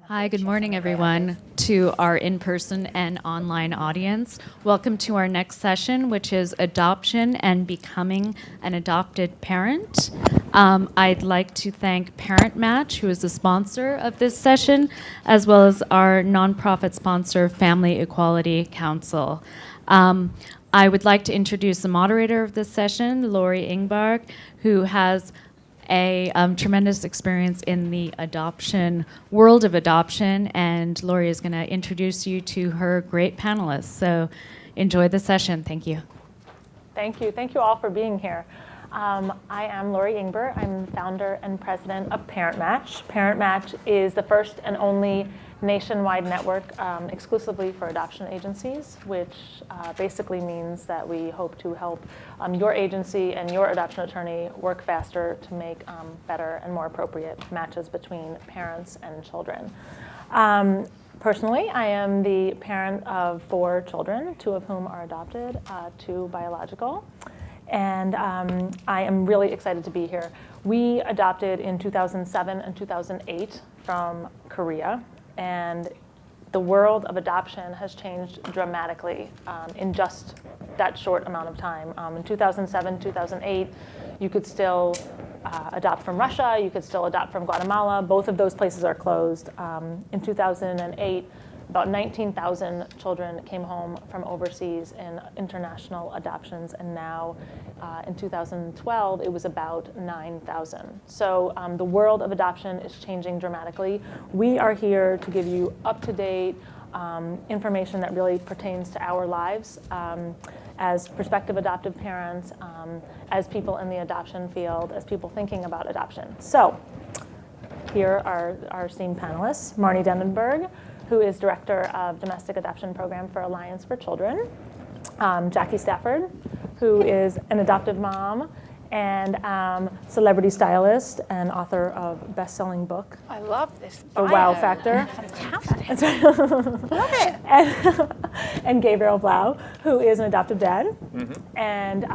Hi, good morning, everyone, to our in-person and online audience. Welcome to our next session, which is Adoption and Becoming an Adopted Parent. I'd like to thank Parent Match, who is the sponsor of this session, as well as our nonprofit sponsor, Family Equality Council. I would like to introduce the moderator of this session, Lori Ingbarg, who has a tremendous experience in the adoption world of adoption, and Lori is going to introduce you to her great panelists. So enjoy the session. Thank you. Thank you. Thank you all for being here. I am Lori Ingber. I'm founder and president of Parent Match. Parent Match is the first and only nationwide network exclusively for adoption agencies, which basically means that we hope to help your agency and your adoption attorney work faster to make better and more appropriate matches between parents and children. Personally, I am the parent of 4 children, 2 of whom are adopted, 2 biological. And I am really excited to be here. We adopted in 2007 and 2008 from Korea. And the world of adoption has changed dramatically in just that short amount of time. In 2007, 2008, you could still adopt from Russia, you could still adopt from Guatemala. Both of those places are closed. In 2008, about 19,000 children came home from overseas in international adoptions, and now in 2012, it was about 9,000. So the world of adoption is changing dramatically. We are here to give you up-to-date information that really pertains to our lives as prospective adoptive parents, as people in the adoption field, as people thinking about adoption. So here are our esteemed panelists: Marnie Dendenberg, who is Director of Domestic Adoption Program for Alliance for Children; Jackie Stafford, who is an adoptive mom and celebrity stylist and author of best-selling book. I love this The bio. Wow Factor. Fantastic. Love it. And Gabriel Blau, who is an adoptive dad and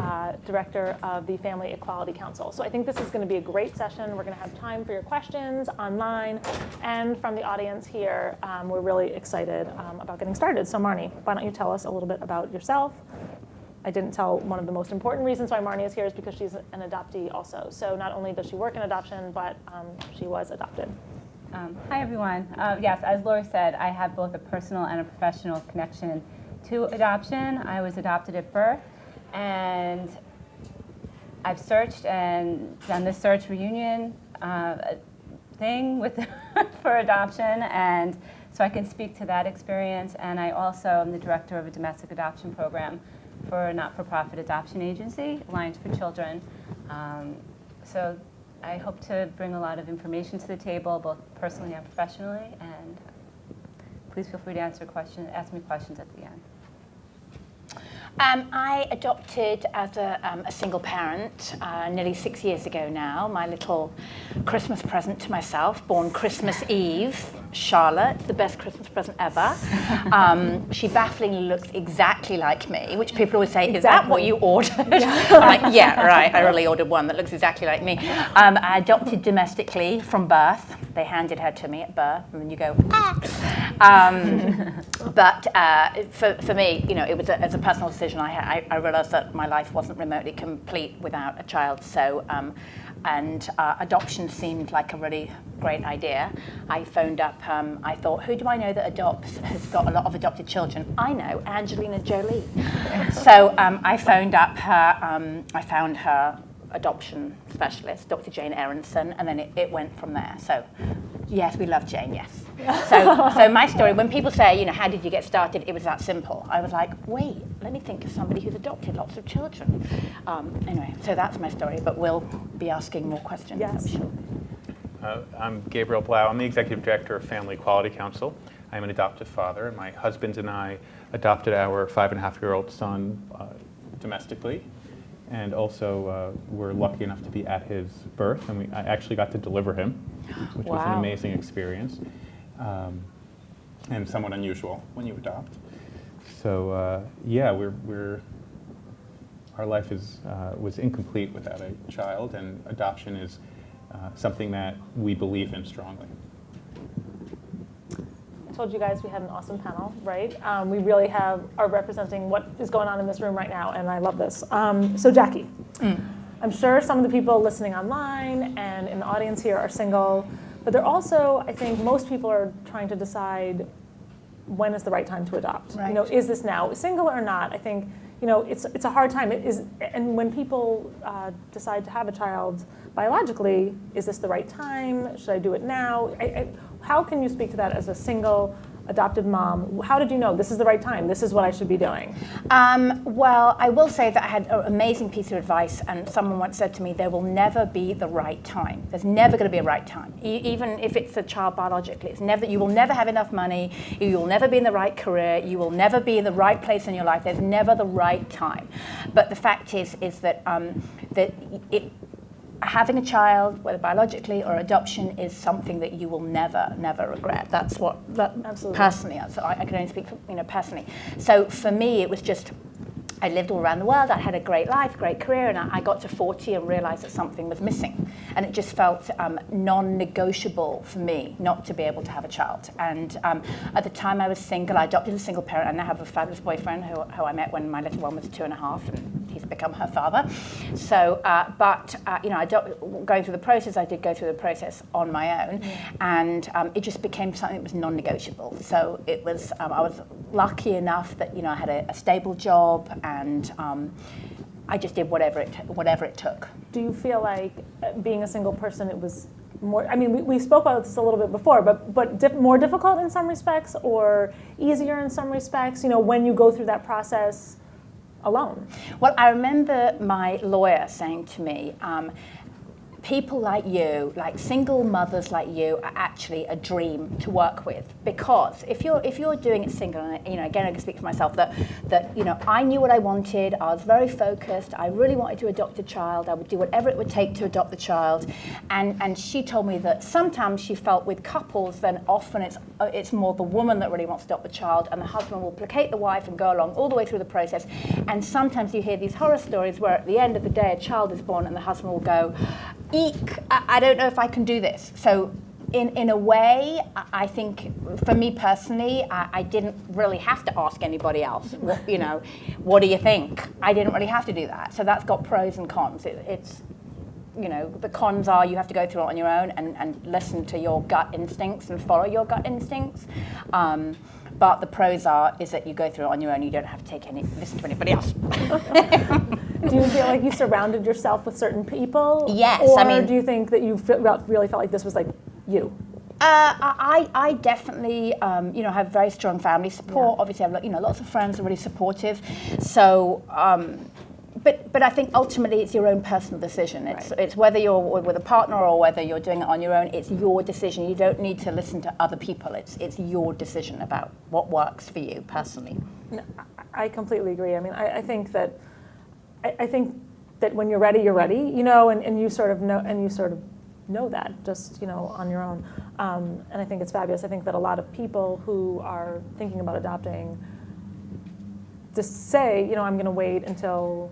director of the Family Equality Council. So I think this is going to be a great session. We're going to have time for your questions online and from the audience here. We're really excited about getting started. So Marnie, why don't you tell us a little bit about yourself? I didn't tell one of the most important reasons why Marnie is here is because she's an adoptee also. So not only does she work in adoption, but she was adopted. Hi, everyone. Yes, as Lori said, I have both a personal and a professional connection to adoption. I was adopted at birth, and I've searched and done this search reunion thing with for adoption, and so I can speak to that experience. And I also am the director of a domestic adoption program for a not-for-profit adoption agency, Alliance for Children. So I hope to bring a lot of information to the table, both personally and professionally, and please feel free to ask me questions at the end. I adopted as a single parent nearly 6 years ago now. My little Christmas present to myself, born Christmas Eve, Charlotte, the best Christmas present ever. She bafflingly looks exactly like me, which people always say, is that what you ordered? I'm like, yeah, right, I really ordered one that looks exactly like me. I adopted domestically from birth. They handed her to me at birth, and then you go, but for me, you know, it was as a personal decision. I realized that my life wasn't remotely complete without a child. So, and adoption seemed like a really great idea. I phoned up, I thought, who do I know that adopts, has got a lot of adopted children? I know, Angelina Jolie. So I phoned up her, I found her adoption specialist, Dr. Jane Aronson, and then it went from there. So yes, we love Jane, yes. So my story, when people say, you know, how did you get started, it was that simple. I was like, wait, let me think of somebody who's adopted lots of children. Anyway, so that's my story, but we'll be asking more questions, Yes. I'm sure. I'm Gabriel Blau. I'm the Executive Director of Family Equality Council. I'm an adoptive father, and my husband and I adopted our 5.5-year-old son domestically. And also, we're lucky enough to be at his birth, and I actually got to deliver him, which was an amazing experience, and somewhat unusual when you adopt. So yeah, our life was incomplete without a child, and adoption is something that we believe in strongly. told you guys we had an awesome panel, right? We really are representing what is going on in this room right now, and I love this. So Jackie, I'm sure some of the people listening online and in the audience here are single, but they're also, I think most people are trying to decide when is the right time to adopt. Right. You know, is this now single or not? I think, you know, it's a hard time. And when people decide to have a child biologically, is this the right time? Should I do it now? How can you speak to that as a single adopted mom? How did you know this is the right time? This is what I should be doing? Well, I will say that I had an amazing piece of advice, and someone once said to me, there will never be the right time. There's never going to be a right time. Even if it's a child biologically, you will never have enough money, you will never be in the right career, you will never be in the right place in your life. There's never the right time. But the fact is that having a child, whether biologically or adoption, is something that you will never regret. That's what, Absolutely. personally, so I can only speak for, personally. So for me, it was just, I lived all around the world, I had a great life, great career, and I got to 40 and realized that something was missing. And it just felt non-negotiable for me not to be able to have a child. And at the time I was single, I adopted a single parent. I now have a fabulous boyfriend who I met when my little one was 2.5, and he's become her father. So, going through the process, I did go through the process on my own, and it just became something that was non-negotiable. So it was, I was lucky enough that, I had a stable job, and I just did whatever it took. Do you feel like being a single person, it was more, I mean, we spoke about this a little bit before, but more difficult in some respects or easier in some respects, when you go through that process alone? Well, I remember my lawyer saying to me, people like you, like single mothers like you, are actually a dream to work with, because if you're doing it single, and again I can speak for myself, that I knew what I wanted, I was very focused, I really wanted to adopt a child, I would do whatever it would take to adopt the child, and she told me that sometimes she felt with couples, then often it's more the woman that really wants to adopt the child, and the husband will placate the wife and go along all the way through the process, and sometimes you hear these horror stories where at the end of the day a child is born and the husband will go, eek, I don't know if I can do this. So in a way, I think for me personally, I didn't really have to ask anybody else, what do you think? I didn't really have to do that. So that's got pros and cons. It's the cons are you have to go through it on your own and listen to your gut instincts and follow your gut instincts. But the pros is that you go through it on your own, you don't have to listen to anybody else. Do you feel like you surrounded yourself with certain people? Yes. Or do you think that you really felt like this was like you? I definitely, have very strong family support. Yeah. Obviously, I have lots of friends are really supportive. So, but I think ultimately it's your own personal decision. It's whether you're with a partner or whether you're doing it on your own. It's your decision. You don't need to listen to other people. It's your decision about what works for you personally. No, I completely agree. I mean, I think that when you're ready, and you sort of know that just on your own. And I think it's fabulous. I think that a lot of people who are thinking about adopting just say, I'm going to wait until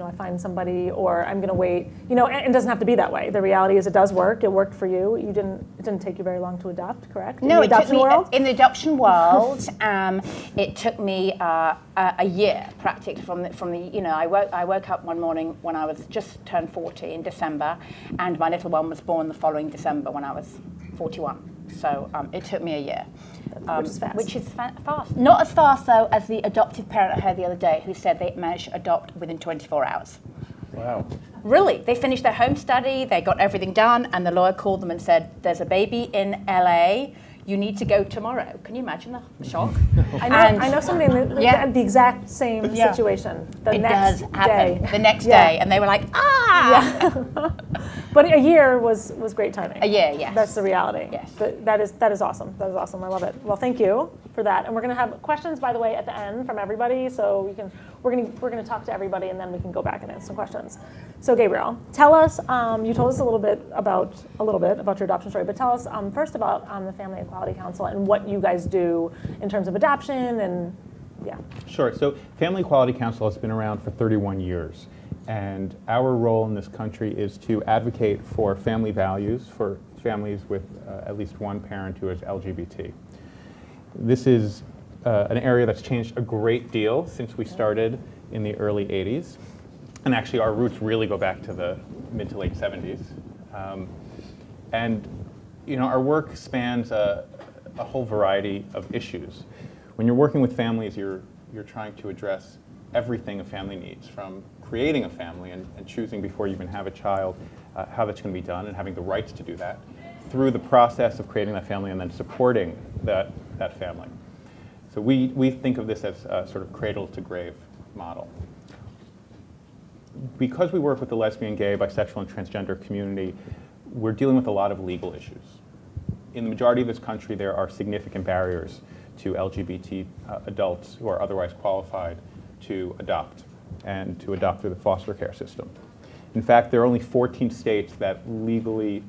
I find somebody, or I'm going to wait. And it doesn't have to be that way. The reality is, it does work. It worked for you. It didn't take you very long to adopt, correct? No, in the adoption world, it took me a year practically from the. I woke up one morning when I was just turned 40 in December, and my little one was born the following December when I was 41. So it took me a year. Which is fast. Fast. Not as fast, though, as the adoptive parent I heard the other day who said they managed to adopt within 24 hours. Wow. Really? They finished their home study, they got everything done, and the lawyer called them and said, there's a baby in LA, you need to go tomorrow. Can you imagine the shock? I know somebody in the exact same situation. It does happen. The next day, and they were like, Yeah. But a year was great timing. A year, yes. That's the reality. Yes. But that is awesome. That is awesome. I love it. Well, thank you for that. And we're going to have questions, by the way, at the end from everybody. So we're going to talk to everybody, and then we can go back and answer some questions. So Gabriel, tell us. You told us a little bit about your adoption story, but tell us first about the Family Equality Council and what you guys do in terms of adoption and yeah. Sure. So Family Equality Council has been around for 31 years. And our role in this country is to advocate for family values for families with at least one parent who is LGBT. This is an area that's changed a great deal since we started in the early 80s. And actually, our roots really go back to the mid to late 70s. And our work spans a whole variety of issues. When you're working with families, you're trying to address everything a family needs, from creating a family and choosing before you even have a child how that's going to be done and having the rights to do that, through the process of creating that family and then supporting that family. So we think of this as a sort of cradle to grave model. Because we work with the lesbian, gay, bisexual, and transgender community, we're dealing with a lot of legal issues. In the majority of this country, there are significant barriers to LGBT adults who are otherwise qualified to adopt and to adopt through the foster care system. In fact, there are only 14 states that legally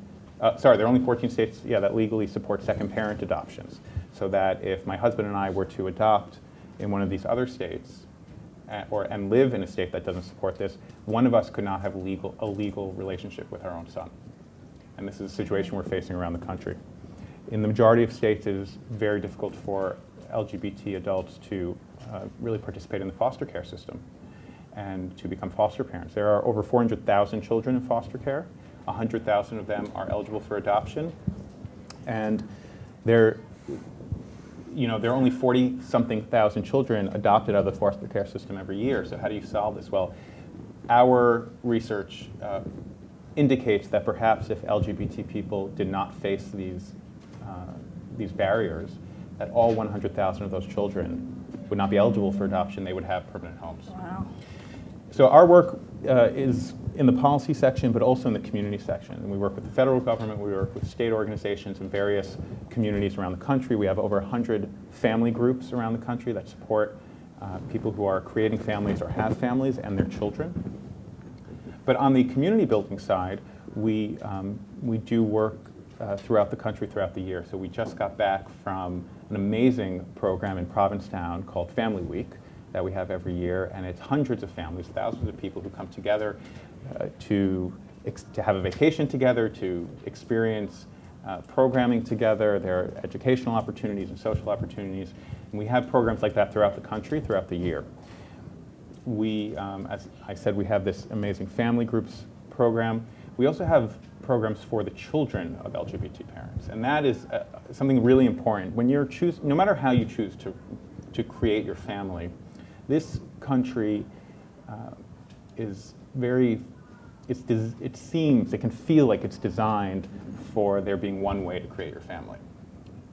support second parent adoptions. So that if my husband and I were to adopt in one of these other states, and live in a state that doesn't support this, one of us could not have a legal relationship with our own son. And this is a situation we're facing around the country. In the majority of states, it is very difficult for LGBT adults to really participate in the foster care system and to become foster parents. There are over 400,000 children in foster care. 100,000 of them are eligible for adoption. And there are only 40-something thousand children adopted out of the foster care system every year. So how do you solve this? Well, our research indicates that perhaps if LGBT people did not face these barriers, that all 100,000 of those children would not be eligible for adoption. They would have permanent homes. Wow. So our work is in the policy section, but also in the community section. And we work with the federal government, we work with state organizations and various communities around the country. We have over 100 family groups around the country that support people who are creating families or have families and their children. But on the community building side, we do work throughout the country throughout the year. So we just got back from an amazing program in Provincetown called Family Week that we have every year, and it's hundreds of families, thousands of people who come together to have a vacation together, to experience programming together. There are educational opportunities and social opportunities, and we have programs like that throughout the country, throughout the year. We, as I said, we have this amazing family groups program. We also have programs for the children of LGBT parents, and that is something really important. When you're no matter how you choose to create your family, this country is very, it can feel like it's designed for there being one way to create your family.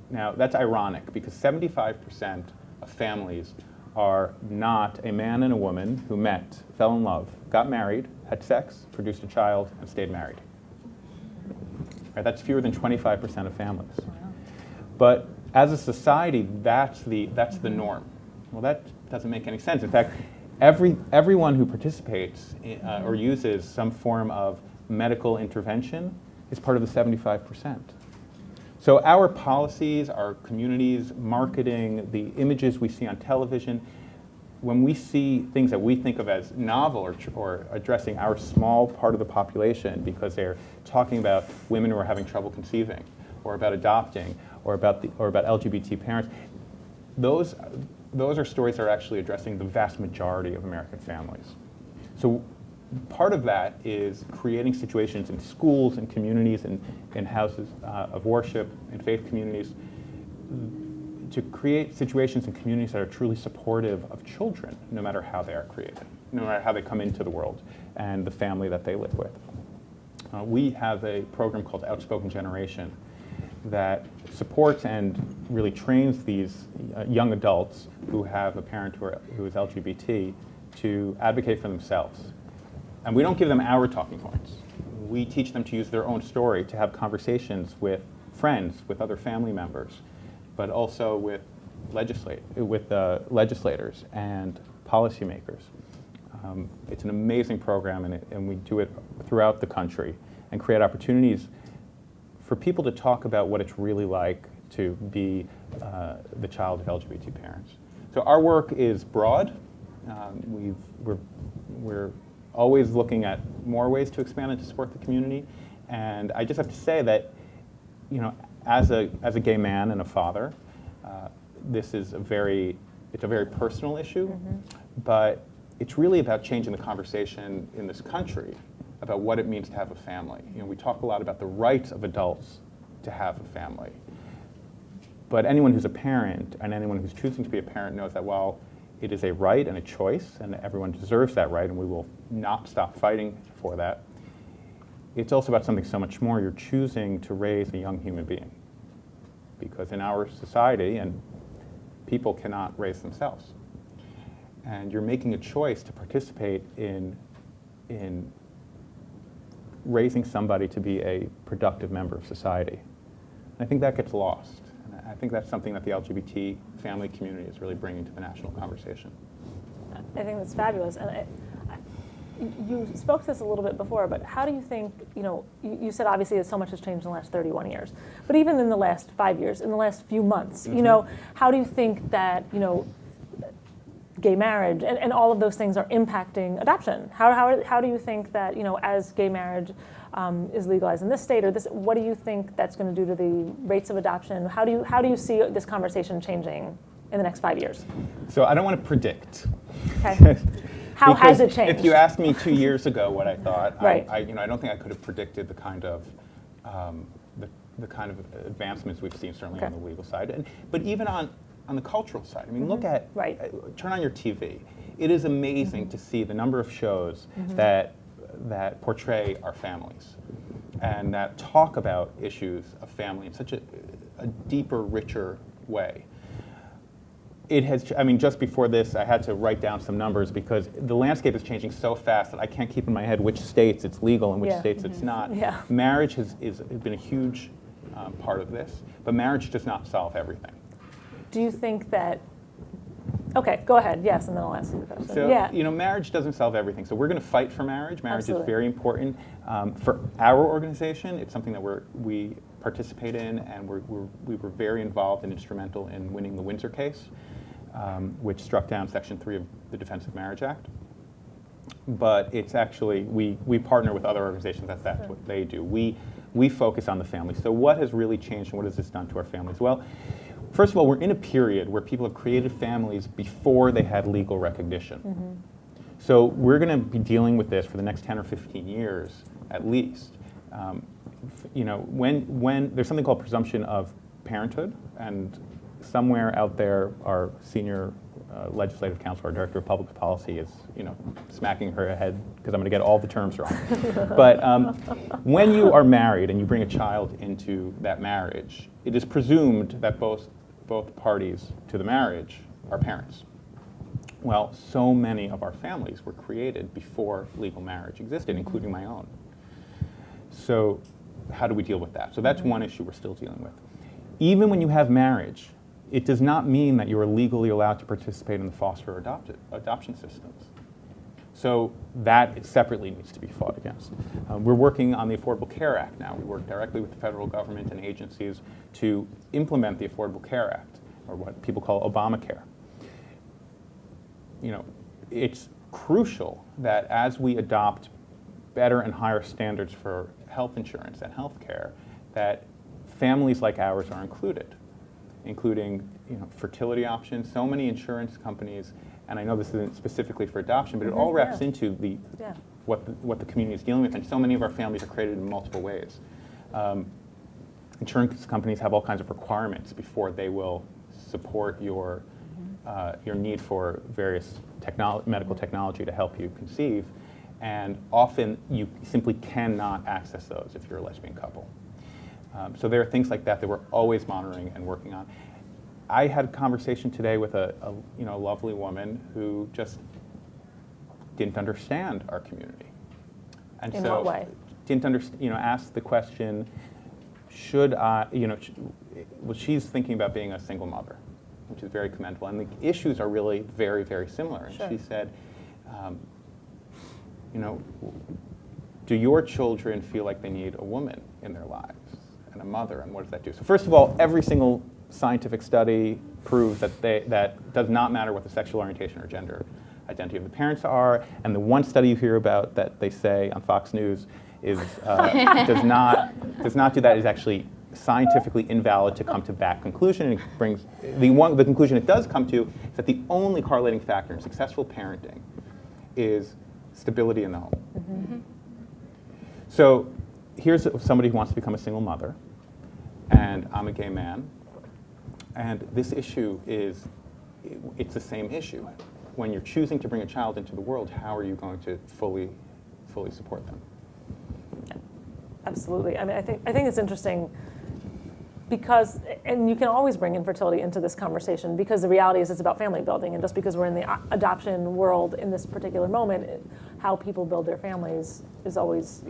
Now, that's ironic because 75% of families are not a man and a woman who met, fell in love, got married, had sex, produced a child, and stayed married. Right, that's fewer than 25% of families. But as a society, that's the norm. Well, that doesn't make any sense. In fact, everyone who participates or uses some form of medical intervention is part of the 75%. So our policies, our communities, marketing, the images we see on television, when we see things that we think of as novel or addressing our small part of the population because they're talking about women who are having trouble conceiving, or about adopting, or about LGBT parents, those are stories that are actually addressing the vast majority of American families. So part of that is creating situations in schools and communities and in houses of worship and faith communities to create situations and communities that are truly supportive of children, no matter how they are created, no matter how they come into the world and the family that they live with. We have a program called Outspoken Generation that supports and really trains these young adults who have a parent who is LGBT to advocate for themselves. And we don't give them our talking points. We teach them to use their own story, to have conversations with friends, with other family members, but also with legislators and policymakers. It's an amazing program, and we do it throughout the country and create opportunities for people to talk about what it's really like to be the child of LGBT parents. So our work is broad. We're always looking at more ways to expand and to support the community. And I just have to say that, as a gay man and a father, this is it's a very personal issue, but it's really about changing the conversation in this country about what it means to have a family. You know, we talk a lot about the rights of adults to have a family, but anyone who's a parent and anyone who's choosing to be a parent knows that while it is a right and a choice, and everyone deserves that right, and we will not stop fighting for that, it's also about something so much more. You're choosing to raise a young human being. Because in our society, and people cannot raise themselves. And you're making a choice to participate in raising somebody to be a productive member of society. And I think that gets lost. And I think that's something that the LGBT family community is really bringing to the national conversation. I think that's fabulous. And you spoke to this a little bit before, but how do you think, you said obviously that so much has changed in the last 31 years, but even in the last 5 years, in the last few months, how do you think that, gay marriage and all of those things are impacting adoption? How do you think that, as gay marriage is legalized in this state or this, what do you think that's going to do to the rates of adoption? How do you see this conversation changing in the next 5 years? So I don't want to predict. Okay. How has it changed? If you asked me 2 years ago what I thought, right. I don't think I could have predicted the kind of the kind of advancements we've seen certainly on the legal side, but even on the cultural side. I mean, look at turn on your TV. It is amazing to see the number of shows that portray our families and that talk about issues of family in such a deeper, richer way. It has, I mean, just before this, I had to write down some numbers because the landscape is changing so fast that I can't keep in my head which states it's legal and which states it's not. Yeah. Marriage has been a huge part of this, but marriage does not solve everything. Do you think that, okay, go ahead, yes, and then I'll ask you the question. So, marriage doesn't solve everything. So we're going to fight for marriage. Marriage Absolutely. is very important. For our organization, it's something that we participate in, and we were very involved and instrumental in winning the Windsor case, which struck down Section 3 of the Defense of Marriage Act. But it's actually, we partner with other organizations, that's what they do. We focus on the family. So what has really changed and what has this done to our families? Well, first of all, we're in a period where people have created families before they had legal recognition. So we're going to be dealing with this for the next 10 or 15 years at least. When there's something called presumption of parenthood, and somewhere out there, our senior legislative counsel, our director of public policy, is smacking her head because I'm going to get all the terms wrong. But when you are married and you bring a child into that marriage, it is presumed that both parties to the marriage are parents. Well, so many of our families were created before legal marriage existed, including my own. So how do we deal with that? So that's one issue we're still dealing with. Even when you have marriage, it does not mean that you are legally allowed to participate in the foster or adoption systems. So that separately needs to be fought against. We're working on the Affordable Care Act now. We work directly with the federal government and agencies to implement the Affordable Care Act, or what people call Obamacare. It's crucial that as we adopt better and higher standards for health insurance and health care, that families like ours are included, including fertility options. So many insurance companies, and I know this isn't specifically for adoption, but it all wraps into what the community is dealing with, and so many of our families are created in multiple ways. Insurance companies have all kinds of requirements before they will support your need for various medical technology to help you conceive, and often you simply cannot access those if you're a lesbian couple. So there are things like that we're always monitoring and working on. I had a conversation today with a lovely woman who just didn't understand our community, and in so what way? Didn't understand. Asked the question, should I? Well, she's thinking about being a single mother, which is very commendable, and the issues are really very, very similar. And she said, do your children feel like they need a woman in their lives and a mother, and what does that do? So first of all, every single scientific study proves that does not matter what the sexual orientation or gender identity of the parents are, and the one study you hear about that they say on Fox News is does not do that is actually scientifically invalid to come to that conclusion. And it brings the conclusion it does come to is that the only correlating factor in successful parenting is stability in the home. Mm-hmm. So here's somebody who wants to become a single mother, and I'm a gay man, and this issue it's the same issue. When you're choosing to bring a child into the world, how are you going to fully support them? Absolutely. I mean, I think it's interesting because, and you can always bring infertility into this conversation because the reality is it's about family building, and just because we're in the adoption world in this particular moment, how people build their families is always,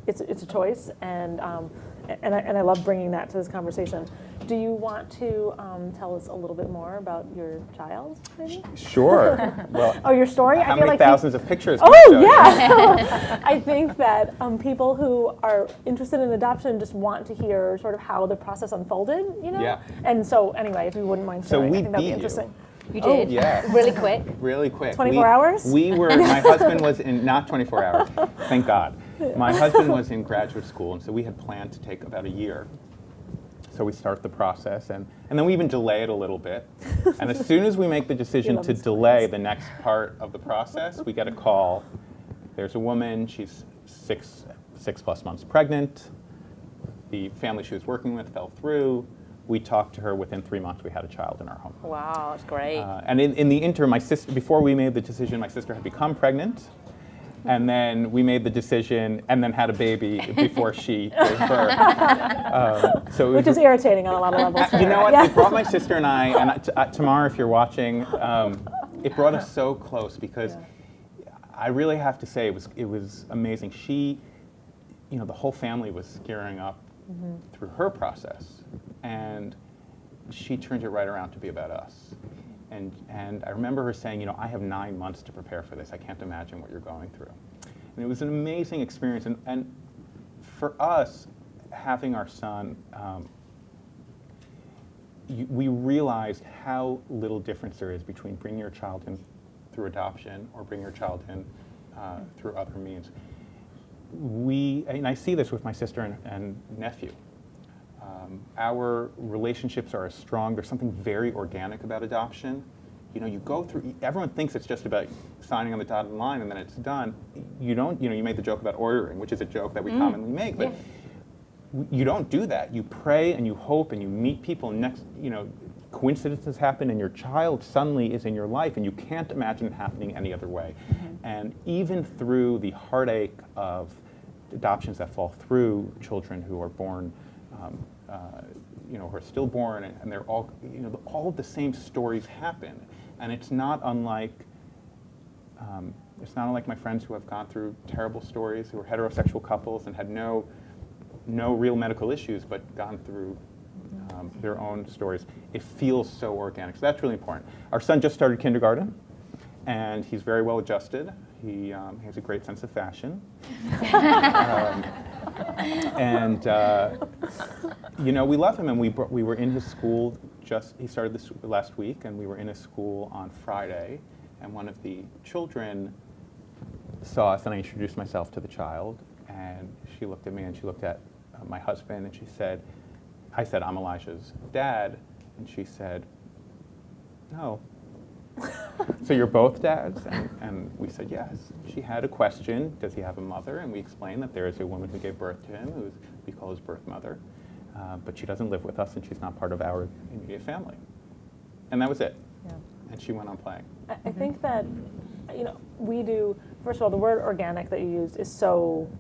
it's a choice, and I love bringing that to this conversation. Do you want to tell us a little bit more about your child, maybe? Sure. Well, Oh, your story? how I feel many like thousands of pictures? can I Oh, show you? yeah. I think that people who are interested in adoption just want to hear sort of how the process unfolded, Yeah. And so, anyway, if you wouldn't mind So sharing, we I think that'd beat be you. interesting. You did? Yes. Really quick? Really quick. 24 hours? My husband was in, not 24 hours, thank God. My husband was in graduate school, and so we had planned to take about a year. So we start the process, and then we even delay it a little bit. And as soon as we make the decision love to these delay the next part of the process, we get a call. There's a woman, she's six plus months pregnant. The family she was working with fell through. We talked to her. Within 3 months, we had a child in our home. Wow, that's great. And in the interim, my sister, before we made the decision, my sister had become pregnant. And then we made the decision and then had a baby before she gave birth. So it Which was, is irritating on a lot of levels. you know what? Yeah. It brought my sister and I, and Tamar, if you're watching, it brought us so close because I really have to say it was amazing. She, the whole family was gearing up through her process, and she turned it right around to be about us. And I remember her saying, I have 9 months to prepare for this. I can't imagine what you're going through. And it was an amazing experience. And for us, having our son, we realized how little difference there is between bringing your child in through adoption or bringing your child in through other means. And I see this with my sister and nephew. Our relationships are as strong. There's something very organic about adoption. You go through, everyone thinks it's just about signing on the dotted line and then it's done. You don't, you made the joke about ordering, which is a joke that we commonly make, but you don't do that. You pray and you hope and you meet people, and coincidences happen and your child suddenly is in your life and you can't imagine it happening any other way. And even through the heartache of adoptions that fall through children who are born who are stillborn, and they're all, all of the same stories happen, and it's not unlike my friends who have gone through terrible stories, who are heterosexual couples and had no real medical issues, but gone through their own stories. It feels so organic, so that's really important. Our son just started kindergarten, and he's very well adjusted. He has a great sense of fashion. We love him, and we were in his school he started this last week, and we were in his school on Friday, and one of the children saw us, and I introduced myself to the child, and she looked at me, and she looked at my husband, and I said, I'm Elijah's dad, and she said, no. So you're both dads? And we said yes. She had a question, does he have a mother? And we explained that there is a woman who gave birth to him, who we call his birth mother, but she doesn't live with us and she's not part of our immediate family. And that was it. Yeah. And she went on playing. I think that, we do, first of all, the word organic that you used is so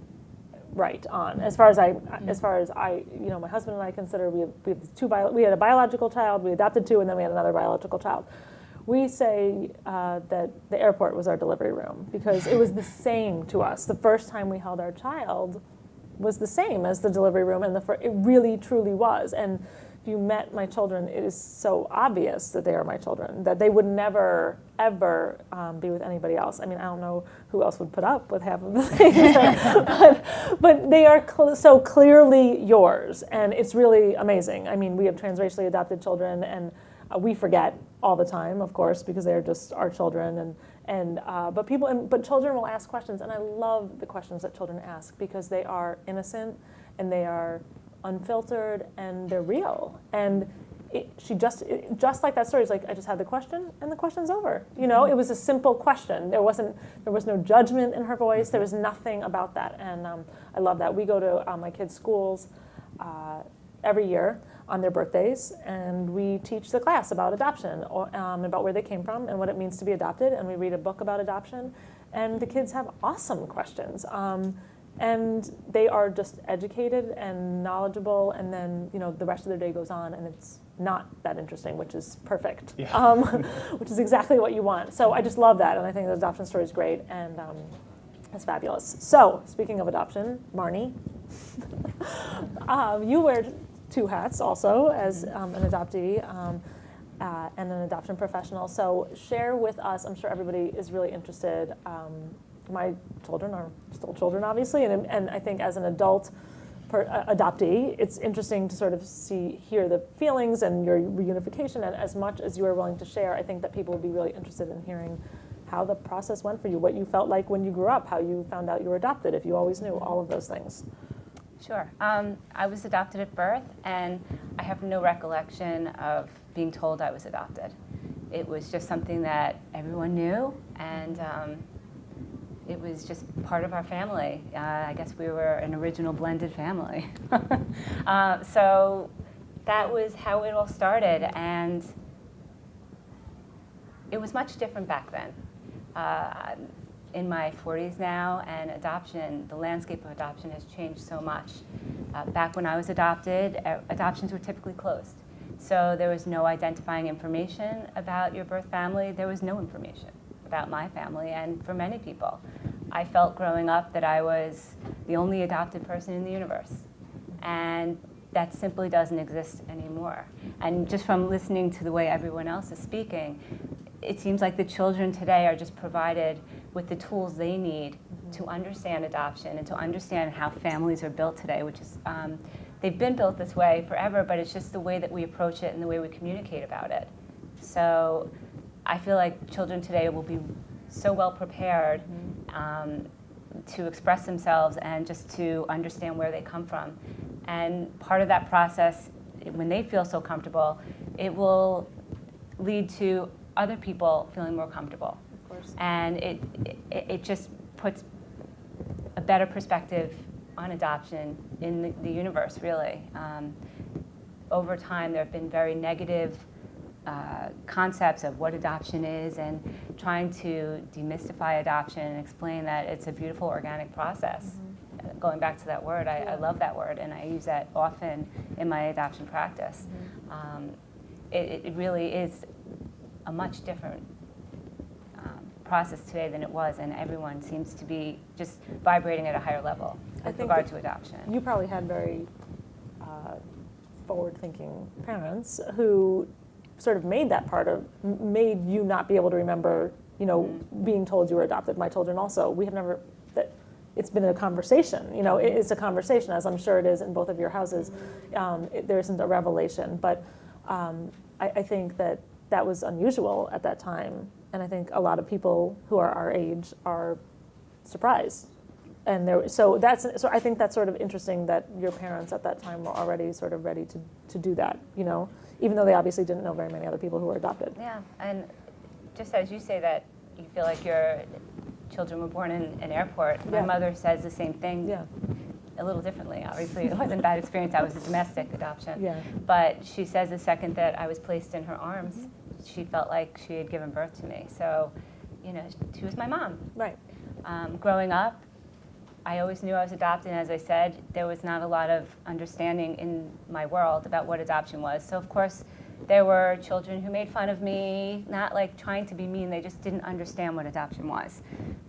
right on. As far as I, my husband and I consider we had a biological child, we adopted 2, and then we had another biological child. We say that the airport was our delivery room because it was the same to us. The first time we held our child was the same as the delivery room, and it really, truly was. And if you met my children, it is so obvious that they are my children, that they would never, ever be with anybody else. I mean, I don't know who else would put up with half of the things, but they are so clearly yours, and it's really amazing. I mean, we have transracially adopted children, and we forget all the time, of course, because they're just our children, but children will ask questions, and I love the questions that children ask because they are innocent and they are unfiltered, and they're real. And just like that story, it's like, I just had the question, and the question's over. You know, it was a simple question. There was no judgment in her voice. There was nothing about that, and I love that. We go to my kids' schools every year on their birthdays, and we teach the class about adoption, about where they came from and what it means to be adopted, and we read a book about adoption, and the kids have awesome questions. And they are just educated and knowledgeable, and then, you know, the rest of their day goes on, and it's not that interesting, which is perfect, Yeah. which is exactly what you want. So I just love that, and I think the adoption story is great, and it's fabulous. So speaking of adoption, Marnie, you wear 2 hats also as an adoptee and an adoption professional. So share with us, I'm sure everybody is really interested. My children are still children, obviously, and I think as an adult adoptee, it's interesting to sort of hear the feelings and your reunification, and as much as you are willing to share, I think that people would be really interested in hearing how the process went for you, what you felt like when you grew up, how you found out you were adopted, if you always knew, all of those things. Sure. I was adopted at birth, and I have no recollection of being told I was adopted. It was just something that everyone knew, and it was just part of our family. I guess we were an original blended family. So that was how it all started, and it was much different back then. In my 40s now, and adoption, the landscape of adoption has changed so much. Back when I was adopted, adoptions were typically closed. So there was no identifying information about your birth family. There was no information about my family, and for many people, I felt growing up that I was the only adopted person in the universe. And that simply doesn't exist anymore. And just from listening to the way everyone else is speaking, it seems like the children today are just provided with the tools they need to understand adoption and to understand how families are built today, which is, they've been built this way forever, but it's just the way that we approach it and the way we communicate about it. So I feel like children today will be so well prepared to express themselves and just to understand where they come from. And part of that process, when they feel so comfortable, it will lead to other people feeling more comfortable. Of course. And it just puts a better perspective on adoption in the universe, really. Over time, there have been very negative concepts of what adoption is, and trying to demystify adoption and explain that it's a beautiful organic process. Going back to that word, I love that word, and I use that often in my adoption practice. It really is a much different process today than it was, and everyone seems to be just vibrating at a higher level with regard to adoption. You probably had very forward-thinking parents who sort of made you not be able to remember, you know, being told you were adopted. My children also, we have never, it's been a conversation, you know, it's a conversation, as I'm sure it is in both of your houses. There isn't a revelation, but I think that was unusual at that time, and I think a lot of people who are our age are surprised. And so I think that's sort of interesting that your parents at that time were already sort of ready to do that, you know, even though they obviously didn't know very many other people who were adopted. Yeah, and just as you say that you feel like your children were born in an airport, my mother says the same thing. Yeah. A little differently, obviously. It wasn't a bad experience. I was a domestic adoption. Yeah. But she says the second that I was placed in her arms, she felt like she had given birth to me. So, you know, she was my mom. Right. Growing up, I always knew I was adopted, and as I said, there was not a lot of understanding in my world about what adoption was. So, of course, there were children who made fun of me, not like trying to be mean, they just didn't understand what adoption was.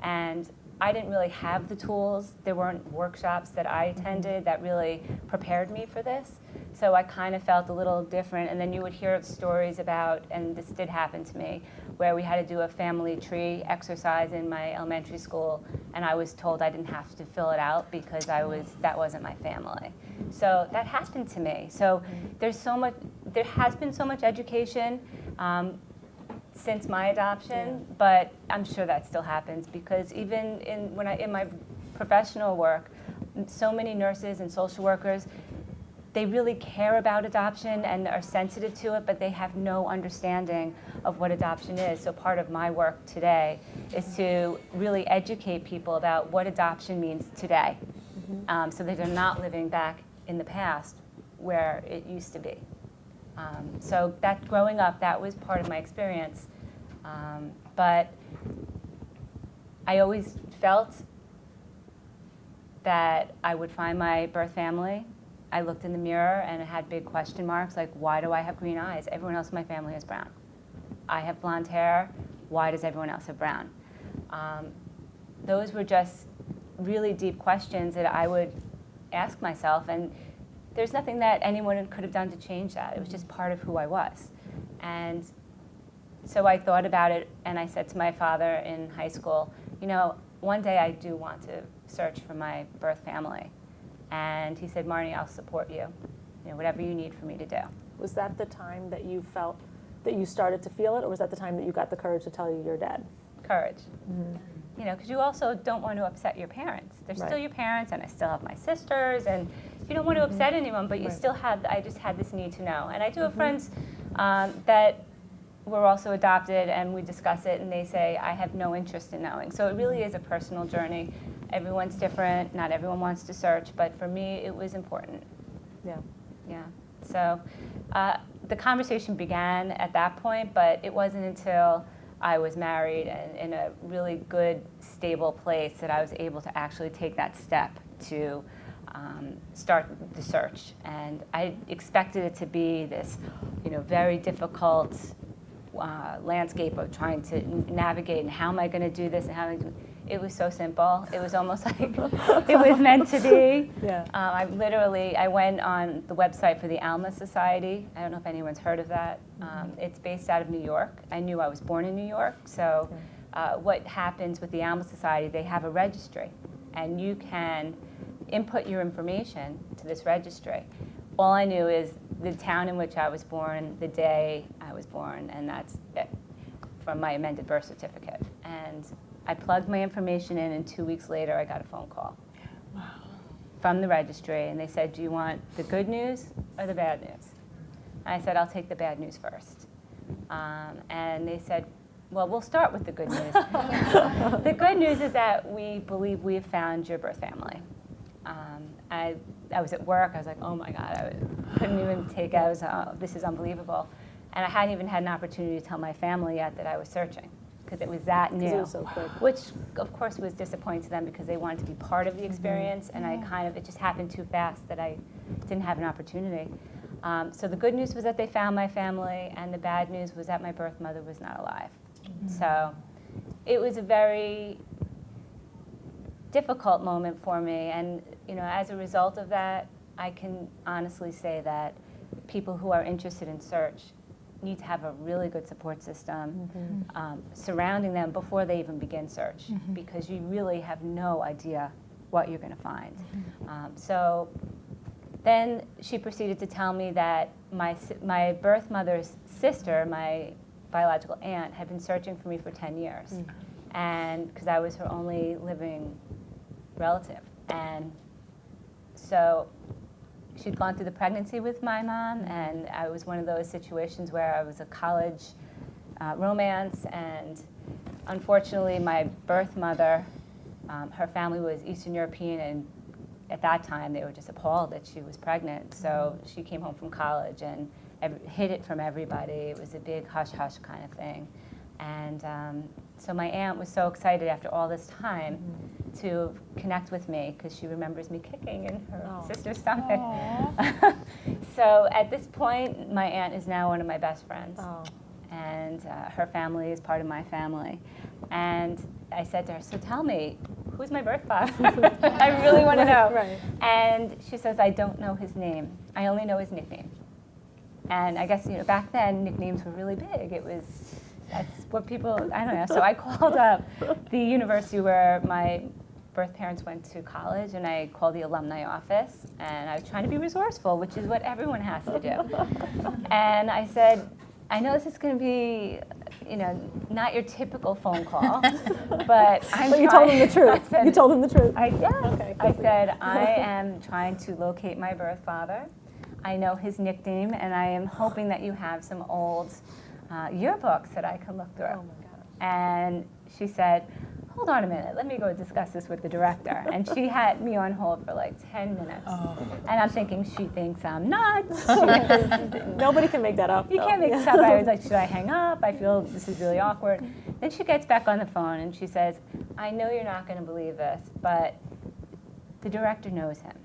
And I didn't really have the tools. There weren't workshops that I attended that really prepared me for this. So I kind of felt a little different. And then you would hear stories about, and this did happen to me, where we had to do a family tree exercise in my elementary school, and I was told I didn't have to fill it out because that wasn't my family. So that happened to me. So there has been so much education since my adoption, but I'm sure that still happens, because even in my professional work, so many nurses and social workers, they really care about adoption and are sensitive to it, but they have no understanding of what adoption is. So part of my work today is to really educate people about what adoption means today, so that they're not living back in the past where it used to be. So that growing up, that was part of my experience. But I always felt that I would find my birth family. I looked in the mirror and it had big question marks, like, why do I have green eyes? Everyone else in my family has brown. I have blonde hair. Why does everyone else have brown? Those were just really deep questions that I would ask myself, and there's nothing that anyone could have done to change that. It was just part of who I was. And so I thought about it, and I said to my father in high school, you know, one day I do want to search for my birth family. And he said, Marnie, I'll support you, whatever you need for me to do. Was that the time that you felt that you started to feel it, or was that the time that you got the courage to tell your dad? Courage. Because you also don't want to upset your parents. They're still your parents, and I still have my sisters, and you don't want to upset anyone, but you still have, I just had this need to know. And I do have friends that were also adopted, and we discuss it, and they say, I have no interest in knowing. So it really is a personal journey. Everyone's different. Not everyone wants to search, but for me, it was important. Yeah. Yeah. So the conversation began at that point, but it wasn't until I was married and in a really good, stable place that I was able to actually take that step to start the search. And I expected it to be this, very difficult landscape of trying to navigate, and how am I going to do this, and how am I going to. It was so simple. It was almost like it was meant to be. Yeah. I went on the website for the Alma Society. I don't know if anyone's heard of that. It's based out of New York. I knew I was born in New York. So what happens with the Alma Society, they have a registry, and you can input your information to this registry. All I knew is the town in which I was born, the day I was born, and that's it from my amended birth certificate. And I plugged my information in, and 2 weeks later, I got a phone call from the registry, and they said, do you want the good news or the bad news? I said, I'll take the bad news first. And they said, well, we'll start with the good news. The good news is that we believe we have found your birth family. I was at work. I was like, oh my God, I couldn't even take it. This is unbelievable. And I hadn't even had an opportunity to tell my family yet that I was searching, because it was that new. It was so quick. Which, of course, was disappointing to them because they wanted to be part of the experience, and it just happened too fast that I didn't have an opportunity. So the good news was that they found my family, and the bad news was that my birth mother was not alive. So it was a very difficult moment for me, and as a result of that, I can honestly say that people who are interested in search need to have a really good support system surrounding them before they even begin search, because you really have no idea what you're going to find. So then she proceeded to tell me that my birth mother's sister, my biological aunt, had been searching for me for 10 years, and because I was her only living relative. And so she'd gone through the pregnancy with my mom, and I was one of those situations where I was a college romance, and unfortunately my birth mother, her family was Eastern European, and at that time they were just appalled that she was pregnant. So she came home from college and hid it from everybody. It was a big hush-hush kind of thing. And so my aunt was so excited after all this time to connect with me, because she remembers me kicking in her sister's stomach. So at this point, my aunt is now one of my best friends. And her family is part of my family. And I said to her, so tell me, who's my birth father? I really want to know. Right. And she says, I don't know his name. I only know his nickname. And I guess, back then, nicknames were really big. That's what people, I don't know. So I called up the university where my birth parents went to college, and I called the alumni office, and I was trying to be resourceful, which is what everyone has to do. And I said, I know this is going to be, not your typical phone call, but But you told them the truth. You told them the truth. I Okay, said, I am trying to locate my birth father. I know his nickname, and I am hoping that you have some old yearbooks that I can look through. Oh my God. And she said, hold on a minute, let me go discuss this with the director. And she had me on hold for like 10 minutes. And I'm thinking, she thinks I'm nuts. Nobody can make that up. You can't make this up. I was like, should I hang up? I feel this is really awkward. Then she gets back on the phone and she says, I know you're not going to believe this, but the director knows him.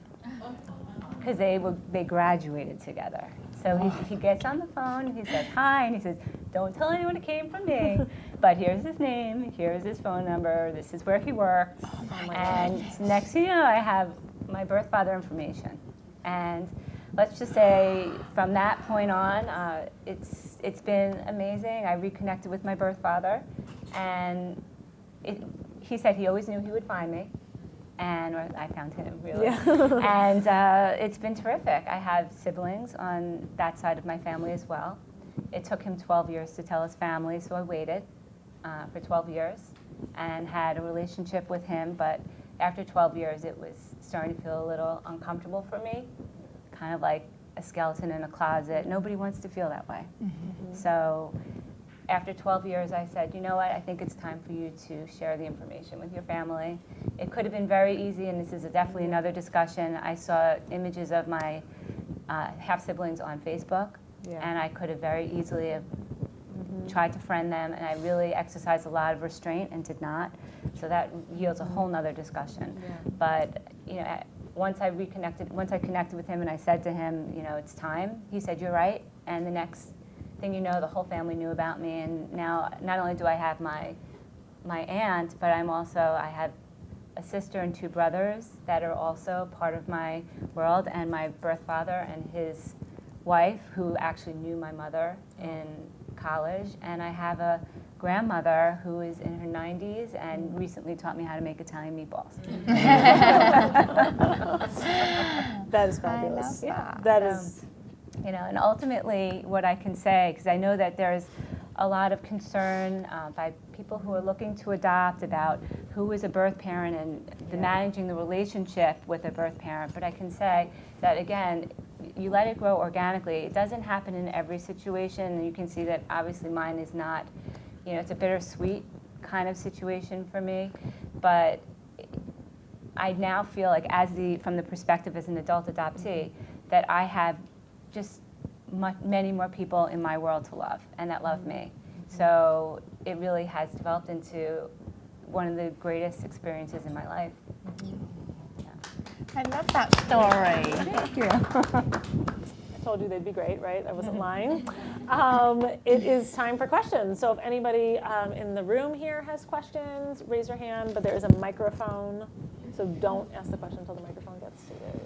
Because they graduated together. So he gets on the phone, he says hi, and he says, don't tell anyone it came from me, but here's his name, here's his phone number, this is where he works. And next thing you know, I have my birth father information. And let's just say from that point on, it's been amazing. I reconnected with my birth father, and he said he always knew he would find me. Or I found him, really. Yeah. And it's been terrific. I have siblings on that side of my family as well. It took him 12 years to tell his family, so I waited for 12 years and had a relationship with him. But after 12 years, it was starting to feel a little uncomfortable for me, kind of like a skeleton in a closet. Nobody wants to feel that way. Mm-hmm. So after 12 years, I said, you know what, I think it's time for you to share the information with your family. It could have been very easy, and this is definitely another discussion. I saw images of my half-siblings on Facebook, and I could have very easily have tried to friend them, and I really exercised a lot of restraint and did not. So that yields a whole nother discussion. Yeah. But once I connected with him and I said to him, it's time, he said, you're right, and the next thing you know, the whole family knew about me, and now not only do I have my aunt, but I have a sister and 2 brothers that are also part of my world, and my birth father and his wife, who actually knew my mother in college, and I have a grandmother who is in her 90s and recently taught me how to make Italian meatballs. That is fabulous. That is. And ultimately what I can say, because I know that there's a lot of concern by people who are looking to adopt about who is a birth parent and managing the relationship with a birth parent, but I can say that, again, you let it grow organically. It doesn't happen in every situation, and you can see that obviously mine is not, it's a bittersweet kind of situation for me, but I now feel like from the perspective as an adult adoptee, that I have just many more people in my world to love and that love me. So it really has developed into one of the greatest experiences in my life. Yeah. I love that story. Thank you. I told you they'd be great, right? I wasn't lying. It is time for questions. So if anybody in the room here has questions, raise your hand, but there is a microphone. So don't ask the question until the microphone gets to you.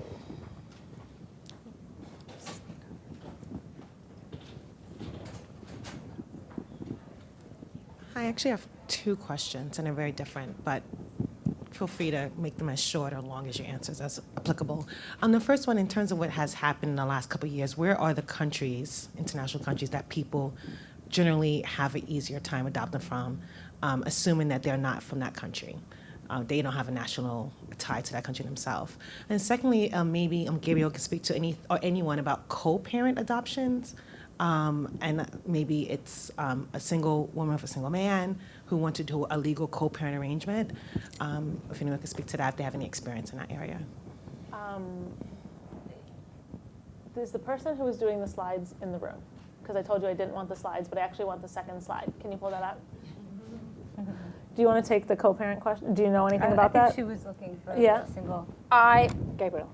I actually have 2 questions, and they're very different, but feel free to make them as short or long as your answers as applicable. The first one, in terms of what has happened in the last couple of years, where are the countries, international countries, that people generally have an easier time adopting from, assuming that they're not from that country? They don't have a national tie to that country themselves. And secondly, maybe Gabriel can speak to anyone about co-parent adoptions. And maybe it's a single woman with a single man who want to do a legal co-parent arrangement. If anyone can speak to that, if they have any experience in that area. Is the person who was doing the slides in the room? Because I told you I didn't want the slides, but I actually want the second slide. Can you pull that up? Do you want to take the co-parent question? Do you know anything about that? I think she was looking for a single. Gabriel.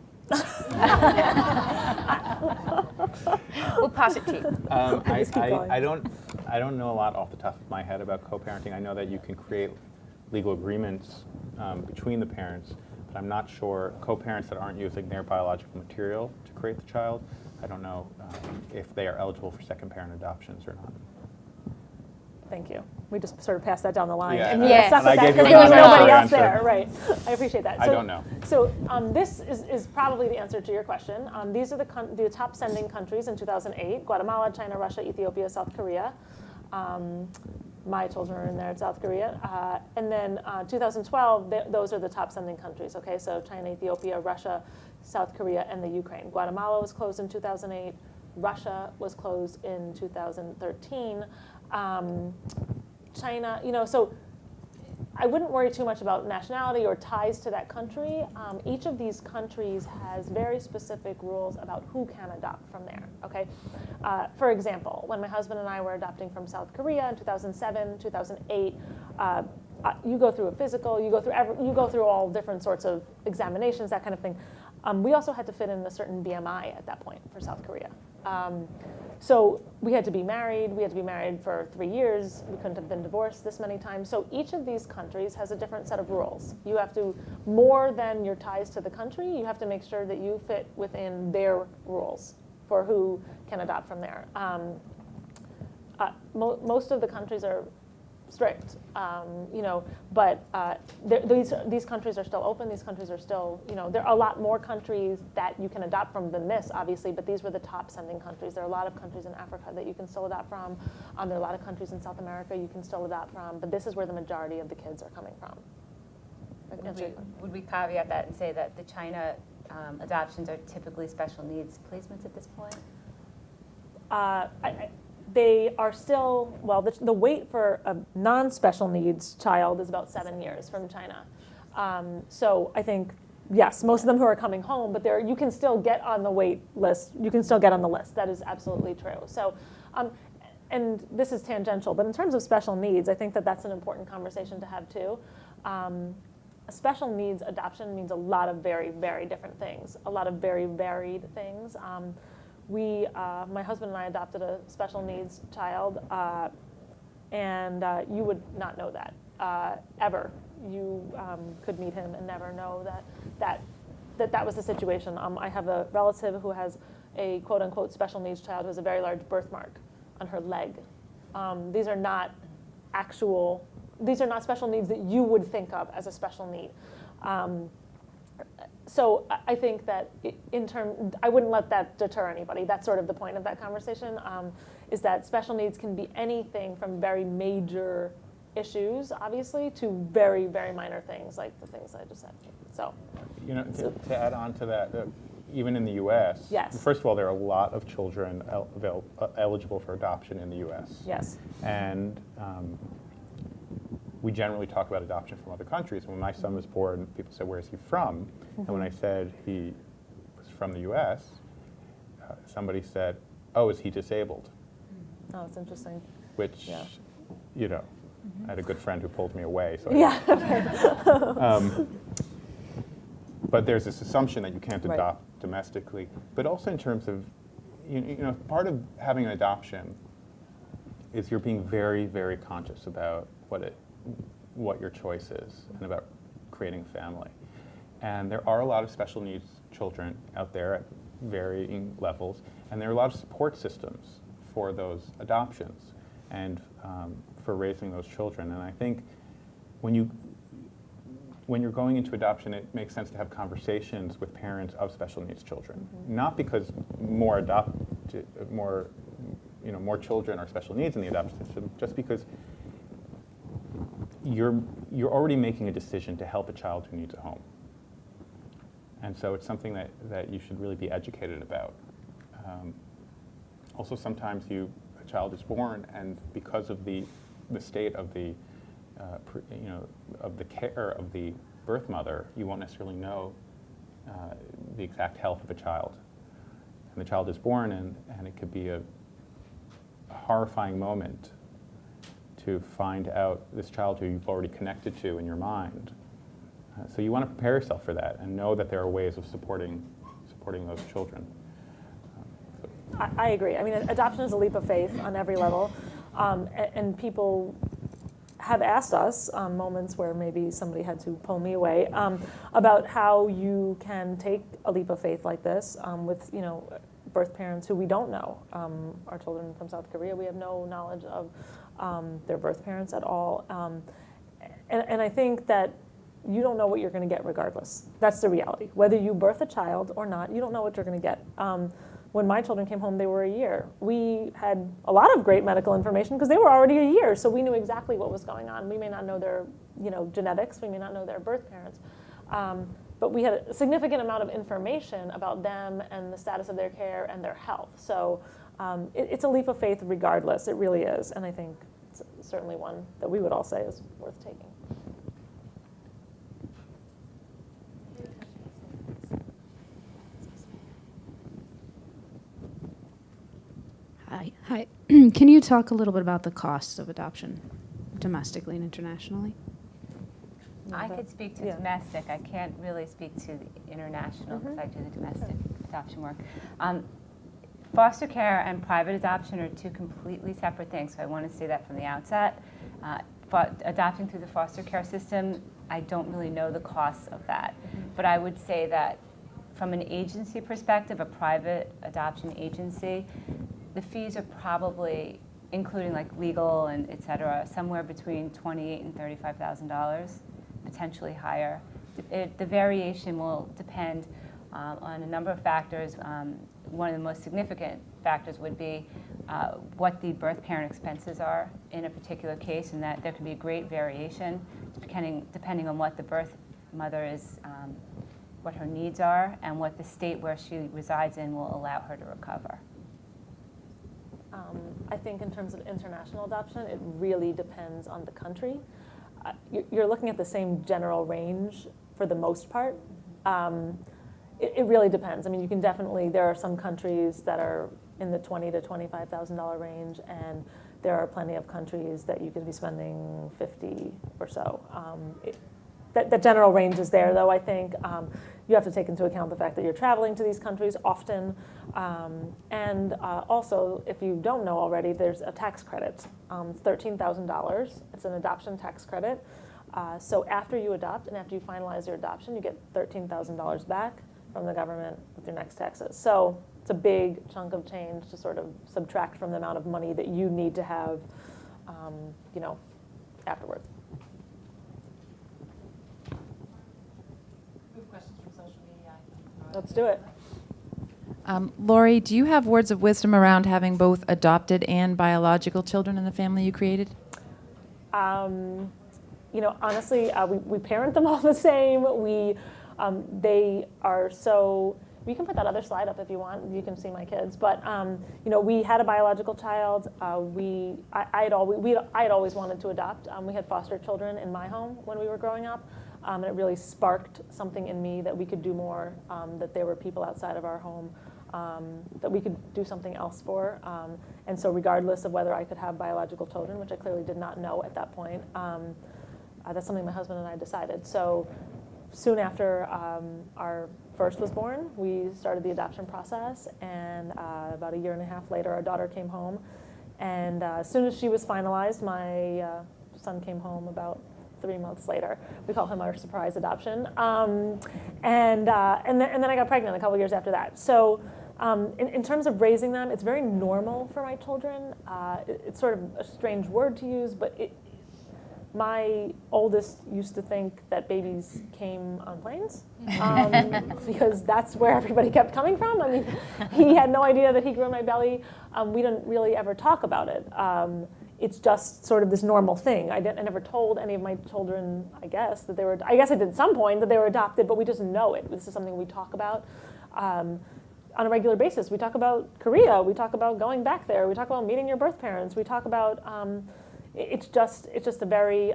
We'll pass it to you. I don't know a lot off the top of my head about co-parenting. I know that you can create legal agreements between the parents, but I'm not sure co-parents that aren't using their biological material to create the child. I don't know if they are eligible for second parent adoptions or not. Thank you. We just sort of passed that down the line. Yeah, and and you I stuck with that gave you because a there was nobody else non-answer there. Right. I appreciate that. I don't know. So this is probably the answer to your question. These are the top sending countries in 2008: Guatemala, China, Russia, Ethiopia, South Korea. My children are in there in South Korea. And then 2012, those are the top sending countries, okay? So China, Ethiopia, Russia, South Korea, and the Ukraine. Guatemala was closed in 2008. Russia was closed in 2013. China, so I wouldn't worry too much about nationality or ties to that country. Each of these countries has very specific rules about who can adopt from there, okay? For example, when my husband and I were adopting from South Korea in 2007, 2008, you go through a physical, you go through all different sorts of examinations, that kind of thing. We also had to fit in a certain BMI at that point for South Korea. So we had to be married. We had to be married for 3 years. We couldn't have been divorced this many times. So each of these countries has a different set of rules. You have to, more than your ties to the country, you have to make sure that you fit within their rules for who can adopt from there. Most of the countries are strict, but these countries are still open. These countries are still, there are a lot more countries that you can adopt from than this, obviously, but these were the top sending countries. There are a lot of countries in Africa that you can still adopt from. There are a lot of countries in South America you can still adopt from, but this is where the majority of the kids are coming from. Would we caveat that and say that the China adoptions are typically special needs placements at this point? They are still, well, the wait for a non-special needs child is about 7 years from China. So I think, yes, most of them who are coming home, but you can still get on the wait list. You can still get on the list. That is absolutely true. So, and this is tangential, but in terms of special needs, I think that that's an important conversation to have too. A special needs adoption means a lot of very, very different things, a lot of very varied things. My husband and I adopted a special needs child, and you would not know that ever. You could meet him and never know that was the situation. I have a relative who has a quote unquote special needs child who has a very large birthmark on her leg. These are not special needs that you would think of as a special need. So I think that I wouldn't let that deter anybody. That's sort of the point of that conversation, is that special needs can be anything from very major issues, obviously, to very, very minor things like the things I just said. So, to add on to that, even in the U.S., yes. First of all, there are a lot of children eligible for adoption in the U.S. Yes. And we generally talk about adoption from other countries. When my son was born, people said, "Where is he from?" Mm-hmm. And when I said he was from the U.S., somebody said, "Oh, is he disabled?" Oh, that's interesting. Which, Mm-hmm. I had a good friend who pulled me away. So but there's this assumption that you can't adopt domestically. But also in terms of, part of having an adoption is you're being very, very conscious about what your choice is and about creating a family. And there are a lot of special needs children out there at varying levels, and there are a lot of support systems for those adoptions and for raising those children. And I think when you're going into adoption, it makes sense to have conversations with parents of special needs children. Mm-hmm. Not because more children are special needs in the adoption system, just because you're already making a decision to help a child who needs a home. And so it's something that you should really be educated about. Also, sometimes a child is born, and because of the state of the of the care of the birth mother, you won't necessarily know the exact health of a child. And the child is born, and it could be a horrifying moment to find out this child who you've already connected to in your mind. So you want to prepare yourself for that and know that there are ways of supporting those children. I agree. I mean, adoption is a leap of faith on every level, and people have asked us moments where maybe somebody had to pull me away about how you can take a leap of faith like this with birth parents who we don't know. Our children from South Korea, we have no knowledge of their birth parents at all, and I think that you don't know what you're going to get regardless. That's the reality. Whether you birth a child or not, you don't know what you're going to get. when my children came home, they were a year. We had a lot of great medical information because they were already a year, so we knew exactly what was going on. We may not know their genetics, we may not know their birth parents, but we had a significant amount of information about them and the status of their care and their health. So it's a leap of faith regardless, it really is, and I think it's certainly one that we would all say is worth taking. Hi. Can you talk a little bit about the costs of adoption, domestically and internationally? I could speak to domestic. I can't really speak to the international because I do the domestic adoption work. Foster care and private adoption are two completely separate things, so I want to say that from the outset. Adopting through the foster care system, I don't really know the costs of that. But I would say that from an agency perspective, a private adoption agency, the fees are probably, including like legal and et cetera, somewhere between $28,000 and $35,000, potentially higher. The variation will depend on a number of factors. One of the most significant factors would be what the birth parent expenses are in a particular case, and that there can be a great variation depending on what the birth mother is, what her needs are, and what the state where she resides in will allow her to recover. I think in terms of international adoption, it really depends on the country. You're looking at the same general range for the most part. It really depends. I mean, you can definitely, there are some countries that are in the $20,000 to $25,000 range, and there are plenty of countries that you could be spending $50,000 or so. That general range is there, though. I think you have to take into account the fact that you're traveling to these countries often, and also, if you don't know already, there's a tax credit. It's $13,000. It's an adoption tax credit. So after you adopt and after you finalize your adoption, you get $13,000 back from the government with your next taxes. So it's a big chunk of change to sort of subtract from the amount of money that you need to have, afterward. Let's do it. Lori, do you have words of wisdom around having both adopted and biological children in the family you created? Honestly, we parent them all the same. They are so. You can put that other slide up if you want. You can see my kids. But we had a biological child. I had always wanted to adopt. We had foster children in my home when we were growing up. And it really sparked something in me that we could do more, that there were people outside of our home that we could do something else for. And so regardless of whether I could have biological children, which I clearly did not know at that point, that's something my husband and I decided. So soon after our first was born, we started the adoption process. And about a year and a half later, our daughter came home. And as soon as she was finalized, my son came home about 3 months later. We call him our surprise adoption. And then I got pregnant a couple years after that. So in terms of raising them, it's very normal for my children. It's sort of a strange word to use, but my oldest used to think that babies came on planes because that's where everybody kept coming from. I mean, he had no idea that he grew in my belly. We didn't really ever talk about it. It's just sort of this normal thing. I never told any of my children, I guess, that they were, I guess I did at some point, that they were adopted, but we just know it. This is something we talk about on a regular basis. We talk about Korea. We talk about going back there. We talk about meeting your birth parents. We talk about, it's just a very,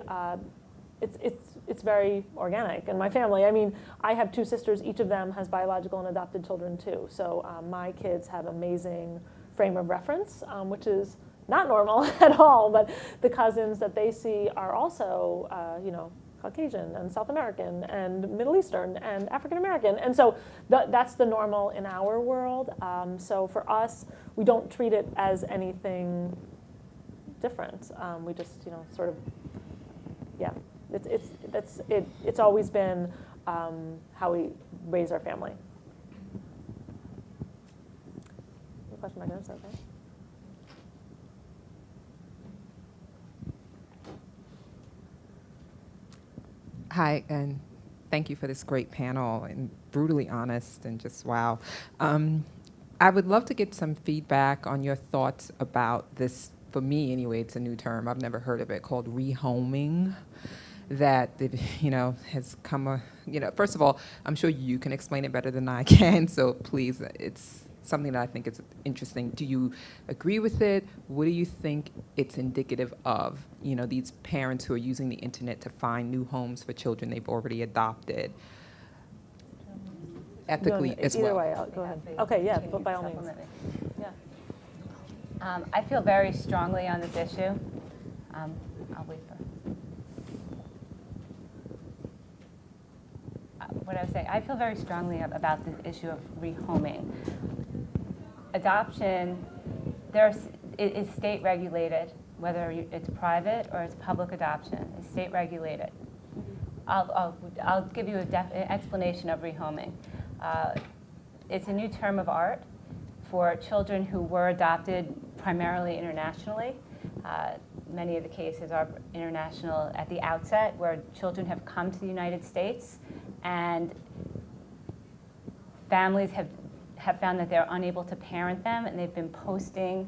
it's very organic in my family. I mean, I have 2 sisters. Each of them has biological and adopted children too. So my kids have amazing frame of reference, which is not normal at all, but the cousins that they see are also, Caucasian and South American and Middle Eastern and African American. And so that's the normal in our world. So for us, we don't treat it as anything different. We just, sort of, it's always been how we raise our family. Any question, my goodness, okay. Hi, and thank you for this great panel and brutally honest and just wow. I would love to get some feedback on your thoughts about this. For me, anyway, it's a new term. I've never heard of it, called rehoming. That it, has come. First of all, I'm sure you can explain it better than I can. So please, it's something that I think is interesting. Do you agree with it? What do you think it's indicative of? These parents who are using the internet to find new homes for children they've already adopted. Ethically as well. Either way, go ahead. Okay, yeah, but by all means. Yeah. I feel very strongly on this issue. I'll wait for. What I was saying, I feel very strongly about the issue of rehoming. Adoption, it is state regulated, whether it's private or it's public adoption. It's state regulated. I'll give you an explanation of rehoming. It's a new term of art for children who were adopted primarily internationally. Many of the cases are international at the outset, where children have come to the United States and families have found that they're unable to parent them, and they've been posting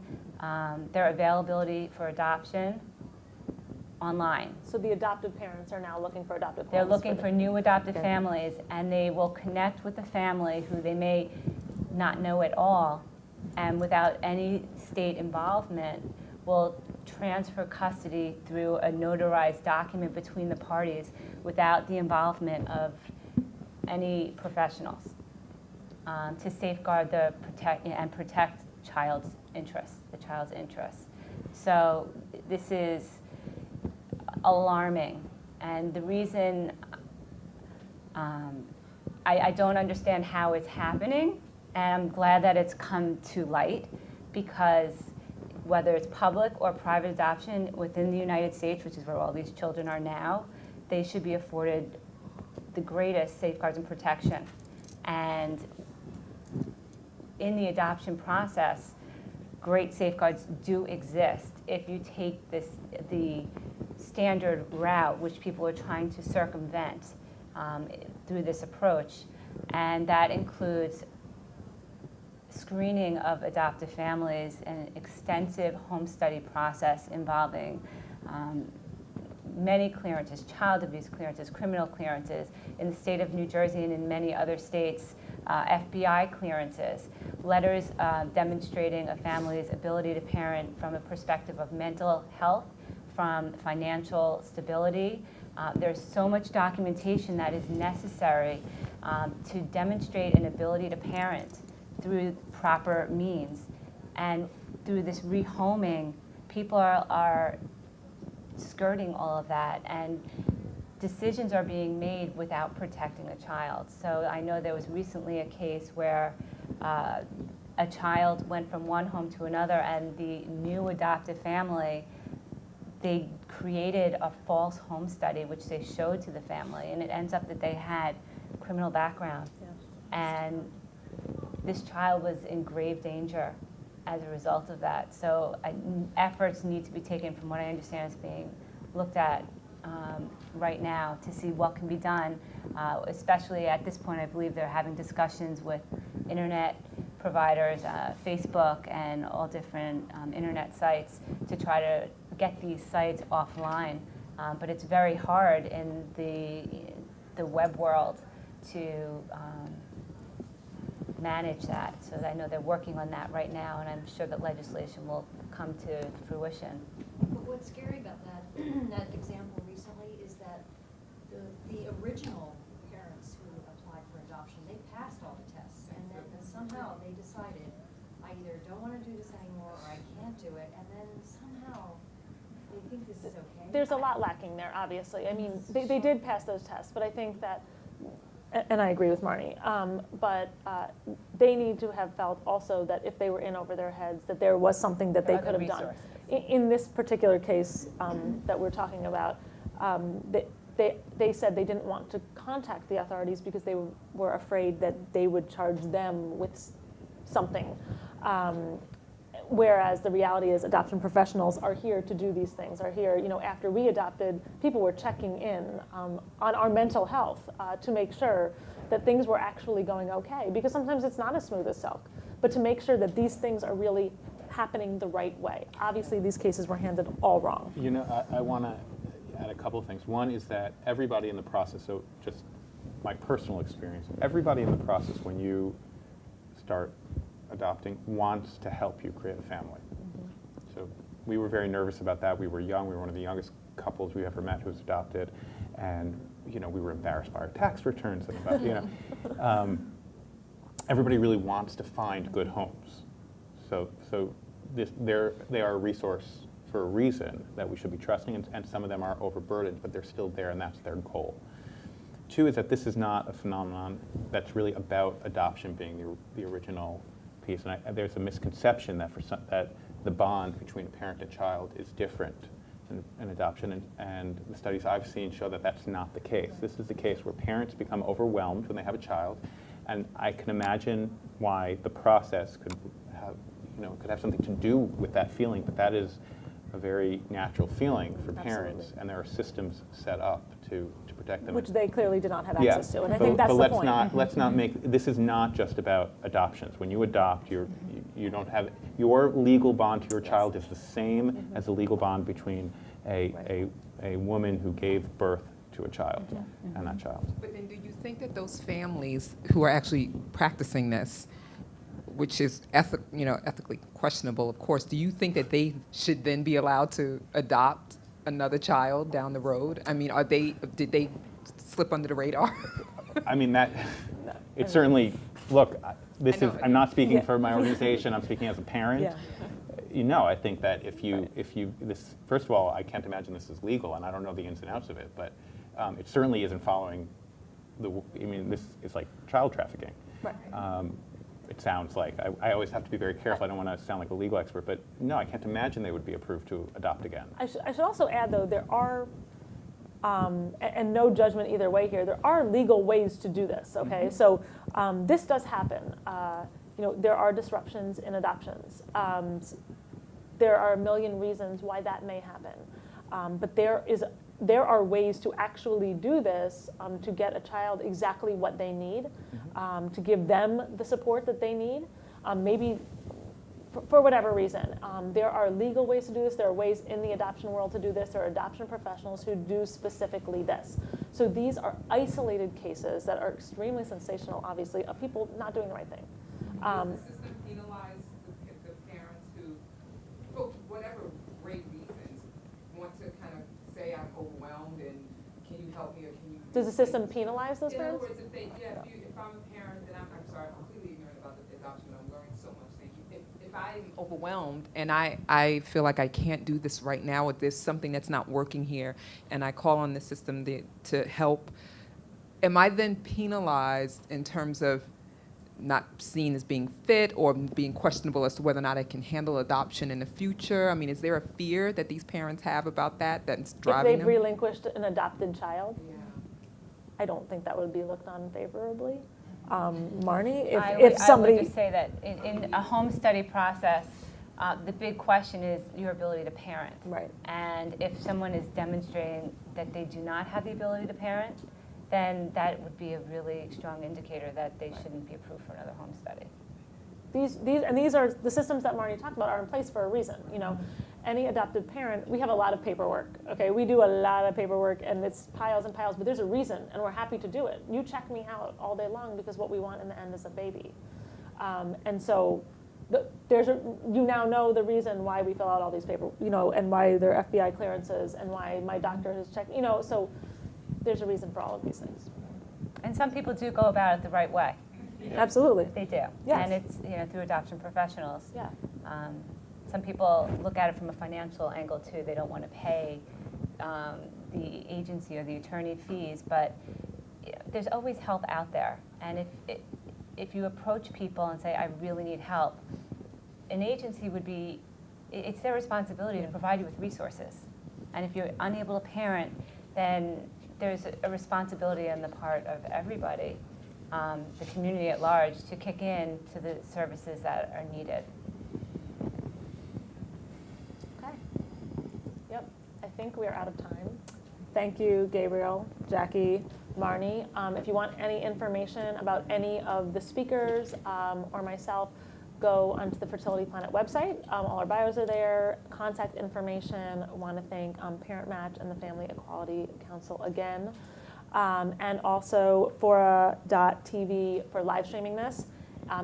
their availability for adoption online. So the adoptive parents are now looking for adoptive They're homes looking for new adoptive families, and they will connect with the family who they may not know at all, and without any state involvement, will transfer custody through a notarized document between the parties without the involvement of any professionals, to safeguard and protect the child's interests. So this is alarming, and the reason I don't understand how it's happening, and I'm glad that it's come to light, because whether it's public or private adoption within the United States, which is where all these children are now, they should be afforded the greatest safeguards and protection. And in the adoption process, great safeguards do exist if you take the standard route, which people are trying to circumvent through this approach. And that includes screening of adoptive families and an extensive home study process involving many clearances, child abuse clearances, criminal clearances, in the state of New Jersey and in many other states, FBI clearances, letters demonstrating a family's ability to parent from a perspective of mental health, from financial stability. There's so much documentation that is necessary to demonstrate an ability to parent through proper means. And through this rehoming, people are skirting all of that, and decisions are being made without protecting a child. So I know there was recently a case where a child went from one home to another, and the new adoptive family, they created a false home study which they showed to the family, and it ends up that they had criminal background. Yeah. And this child was in grave danger as a result of that. So efforts need to be taken, from what I understand, is being looked at right now to see what can be done, especially at this point. I believe they're having discussions with internet providers, Facebook and all different internet sites, to try to get these sites offline. But it's very hard in the web world to manage that. So I know they're working on that right now, and I'm sure that legislation will come to fruition. But what's scary about that example recently is that the original parents who applied for adoption, they passed all the tests, and then somehow they decided, I either don't want to do this anymore or I can't do it, and then somehow they think this is okay. There's a lot lacking there, obviously. I mean, they did pass those tests, but I think that, and I agree with Marnie, but they need to have felt also that if they were in over their heads, that there was something that they could have done. In this particular case that we're talking about, they said they didn't want to contact the authorities because they were afraid that they would charge them with something. Whereas the reality is, adoption professionals are here to do these things, are here, after we adopted, people were checking in on our mental health to make sure that things were actually going okay, because sometimes it's not as smooth as silk. but to make sure that these things are really happening the right way. Obviously, these cases were handled all wrong. You know, I want to add a couple of things. One is that everybody in the process, so just my personal experience, everybody in the process when you start adopting wants to help you create a family. So we were very nervous about that. We were young. We were one of the youngest couples we ever met who was adopted. And, you know, we were embarrassed by our tax returns and about, you know. Everybody really wants to find good homes. So they are a resource for a reason that we should be trusting, and some of them are overburdened, but they're still there, and that's their goal. Two is that this is not a phenomenon that's really about adoption being the original piece. And there's a misconception that that the bond between a parent and child is different in adoption, and the studies I've seen show that that's not the case. This is the case where parents become overwhelmed when they have a child, and I can imagine why the process could have something to do with that feeling, but that is a very natural feeling for parents, and there are systems set up to protect them. Which they clearly did not have access to, and I think that's the point. Let's not make, this is not just about adoptions. When you adopt, you don't have, your legal bond to your child is the same as the legal bond between a woman who gave birth to a child and that child. But then do you think that those families who are actually practicing this, which is ethically questionable, of course, do you think that they should then be allowed to adopt another child down the road? I mean, did they slip under the radar? I mean, it certainly, look, I'm not speaking for my organization, I'm speaking as a parent. Yeah. I think that first of all, I can't imagine this is legal, and I don't know the ins and outs of it, but it certainly isn't following this is like child trafficking. Right. It sounds like. I always have to be very careful. I don't want to sound like a legal expert, but no, I can't imagine they would be approved to adopt again. I should also add, though, there are, and no judgment either way here, there are legal ways to do this, okay? So this does happen. There are disruptions in adoptions. There are a million reasons why that may happen. But there are ways to actually do this to get a child exactly what they need, to give them the support that they need, maybe for whatever reason. There are legal ways to do this. There are ways in the adoption world to do this. There are adoption professionals who do specifically this. So these are isolated cases that are extremely sensational, obviously, of people not doing the right thing. Does the system penalize the parents who, for whatever great reasons, want to kind of say, I'm overwhelmed, and can you help me, or can you... Does the system penalize those in parents? other words, if I'm a parent, then I'm sorry, I'm completely ignorant about the adoption, but I'm learning so much, thank you. If I'm overwhelmed and I feel like I can't do this right now, or there's something that's not working here, and I call on the system to help, am I then penalized in terms of not seen as being fit or being questionable as to whether or not I can handle adoption in the future? I mean, is there a fear that these parents have about that's driving If them? they've relinquished an adopted child? Yeah. I don't think that would be looked on favorably. Marnie, if somebody... I would just say that in a home study process, the big question is your ability to parent. Right. And if someone is demonstrating that they do not have the ability to parent, then that would be a really strong indicator that they shouldn't be approved for another home study. These are the systems that Marnie talked about are in place for a reason. Any adoptive parent, we have a lot of paperwork. Okay, we do a lot of paperwork, and it's piles and piles. But there's a reason, and we're happy to do it. You check me out all day long because what we want in the end is a baby. And so you now know the reason why we fill out all these paper, and why there are FBI clearances, and why my doctor has checked. So there's a reason for all of these things. And some people do go about it the right way. Absolutely. They do. Yes. And it's through adoption professionals. Yeah. Some people look at it from a financial angle too. They don't want to pay the agency or the attorney fees, but there's always help out there. And if you approach people and say, I really need help, an agency it's their responsibility to provide you with resources. And if you're unable to parent, then there's a responsibility on the part of everybody, the community at large, to kick in to the services that are needed. Okay. Yep. I think we are out of time. Thank you, Gabriel, Jackie, Marnie. If you want any information about any of the speakers or myself, go onto the Fertility Planet website. All our bios are there, contact information. I want to thank Parent Match and the Family Equality Council again. And also Fora.tv for live streaming this.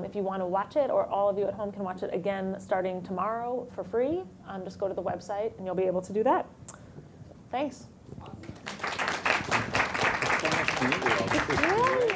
If you want to watch it, or all of you at home can watch it again starting tomorrow for free, just go to the website and you'll be able to do that. Thanks. So nice to meet you all.